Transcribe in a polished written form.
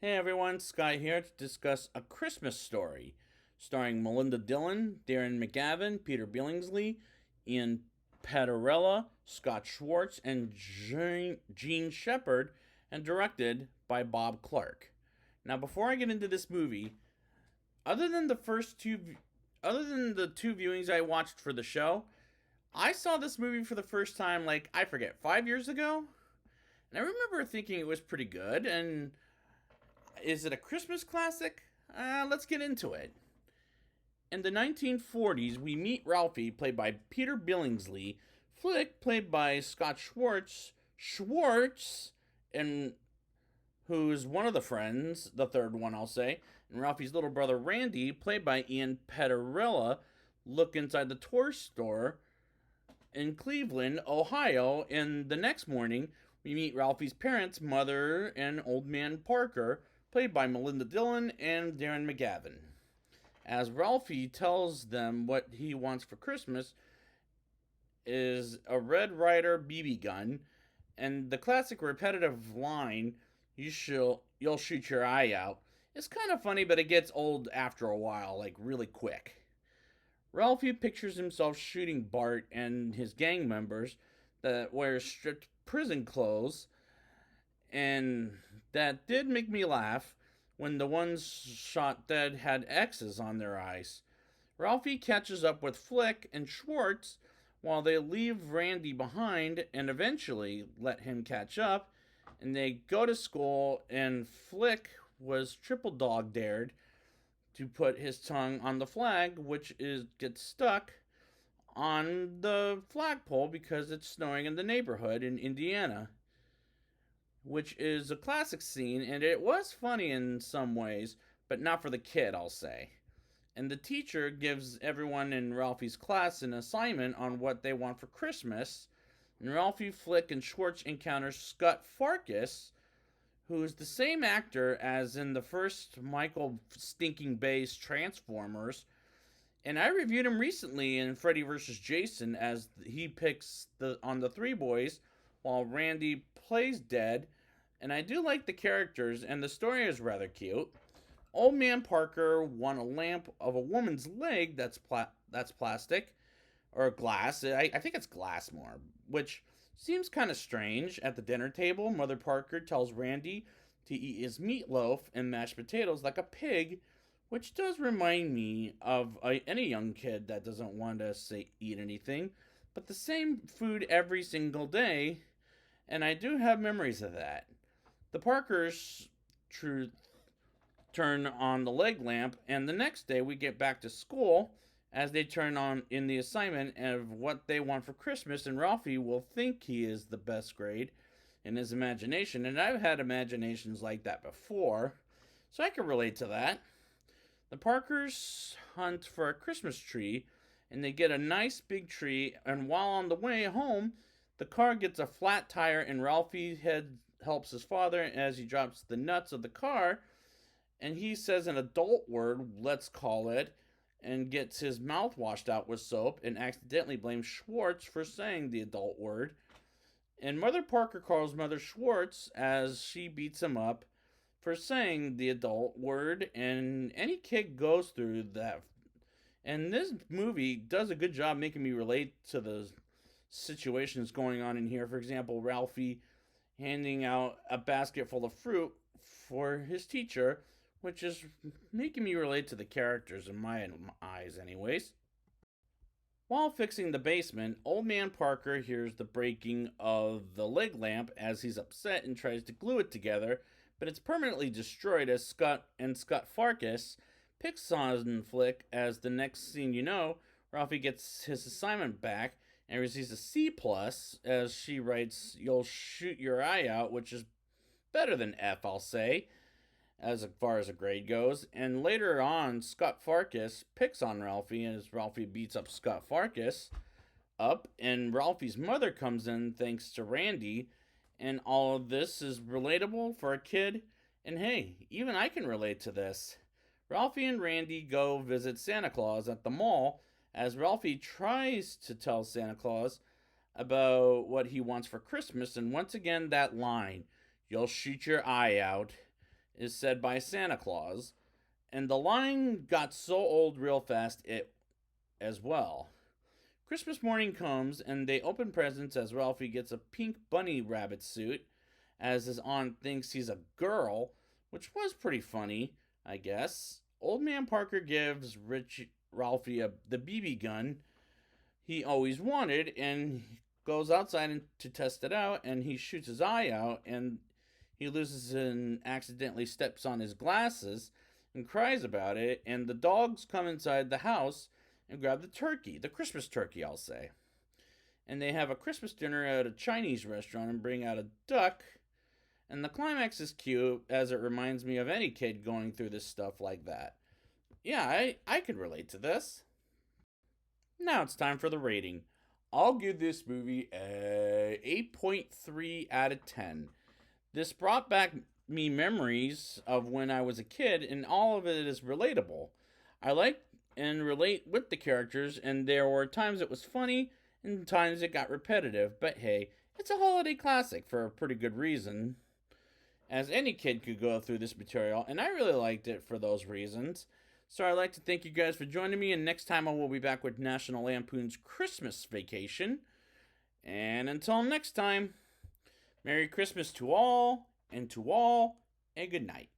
Hey everyone, Sky here to discuss A Christmas Story, starring Melinda Dillon, Darren McGavin, Peter Billingsley, Ian Patarella, Scott Schwartz, and Gene Shepard, and directed by Bob Clark. Now, before I get into this movie, other than the first two, other than the two viewings I watched for the show, I saw this movie for the first time, like, I forget, 5 years ago? And I remember thinking it was pretty good, and is it a Christmas classic? Let's get into it. In the 1940s, we meet Ralphie, played by Peter Billingsley, Flick, played by Scott Schwartz, and who's one of the friends, the third one I'll say, and Ralphie's little brother Randy, played by Ian Patarella, look inside the toy store in Cleveland, Ohio, and the next morning, we meet Ralphie's parents, Mother and Old Man Parker, played by Melinda Dillon and Darren McGavin. As Ralphie tells them what he wants for Christmas is a Red Ryder BB gun, and the classic repetitive line, you'll shoot your eye out, is kind of funny, but it gets old after a while, like really quick. Ralphie pictures himself shooting Bart and his gang members that wear stripped prison clothes, and that did make me laugh when the ones shot dead had X's on their eyes. Ralphie catches up with Flick and Schwartz while they leave Randy behind and eventually let him catch up, and they go to school, and Flick was triple dog dared to put his tongue on the flag, which gets stuck on the flagpole because it's snowing in the neighborhood in Indiana, which is a classic scene, and it was funny in some ways, but not for the kid, I'll say. And the teacher gives everyone in Ralphie's class an assignment on what they want for Christmas, and Ralphie, Flick, and Schwartz encounter Scott Farkas, who is the same actor as in the first Michael Stinking Bay's Transformers, and I reviewed him recently in Freddy vs. Jason as he picks on the three boys while Randy plays dead, and I do like the characters, and the story is rather cute. Old Man Parker won a lamp of a woman's leg that's plastic or glass. I think it's glass more, which seems kind of strange. At the dinner table, Mother Parker tells Randy to eat his meatloaf and mashed potatoes like a pig, which does remind me of any young kid that doesn't want to eat anything, but the same food every single day, and I do have memories of that. The Parkers turn on the leg lamp, and the next day we get back to school as they turn on in the assignment of what they want for Christmas, and Ralphie will think he is the best grade in his imagination, and I've had imaginations like that before, so I can relate to that. The Parkers hunt for a Christmas tree, and they get a nice big tree, and while on the way home, the car gets a flat tire, and Ralphie helps his father as he drops the nuts of the car, and he says an adult word, let's call it, and gets his mouth washed out with soap and accidentally blames Schwartz for saying the adult word. And Mother Parker calls Mother Schwartz as she beats him up for saying the adult word, and any kid goes through that. And this movie does a good job making me relate to the situations going on in here. For example, Ralphie handing out a basket full of fruit for his teacher, which is making me relate to the characters in my eyes, anyways. While fixing the basement, Old Man Parker hears the breaking of the leg lamp as he's upset and tries to glue it together, but it's permanently destroyed as Scott Farkas picks on Flick. As the next scene you know, Ralphie gets his assignment back and receives a C plus as she writes, "You'll shoot your eye out," which is better than F, I'll say, as far as a grade goes. And later on, Scott Farkas picks on Ralphie as Ralphie beats up Scott Farkas up, and Ralphie's mother comes in thanks to Randy, and all of this is relatable for a kid, and hey, even I can relate to this. Ralphie and Randy go visit Santa Claus at the mall as Ralphie tries to tell Santa Claus about what he wants for Christmas, and once again that line, "You'll shoot your eye out," is said by Santa Claus, and the line got so old real fast it as well. Christmas morning comes and they open presents as Ralphie gets a pink bunny rabbit suit, as his aunt thinks he's a girl, which was pretty funny, I guess. Old Man Parker gives Rich Ralphie the BB gun he always wanted and goes outside to test it out, and he shoots his eye out and he loses and accidentally steps on his glasses and cries about it, and the dogs come inside the house and grab the turkey, the Christmas turkey, I'll say. And they have a Christmas dinner at a Chinese restaurant and bring out a duck. And the climax is cute, as it reminds me of any kid going through this stuff like that. Yeah, I can relate to this. Now it's time for the rating. I'll give this movie a 8.3 out of 10. This brought back me memories of when I was a kid, and all of it is relatable. I like and relate with the characters, and there were times it was funny and times it got repetitive, but hey, it's a holiday classic for a pretty good reason, as any kid could go through this material, and I really liked it for those reasons. So I'd like to thank you guys for joining me, and next time I will be back with National Lampoon's Christmas Vacation. And until next time, Merry Christmas to all, and good night.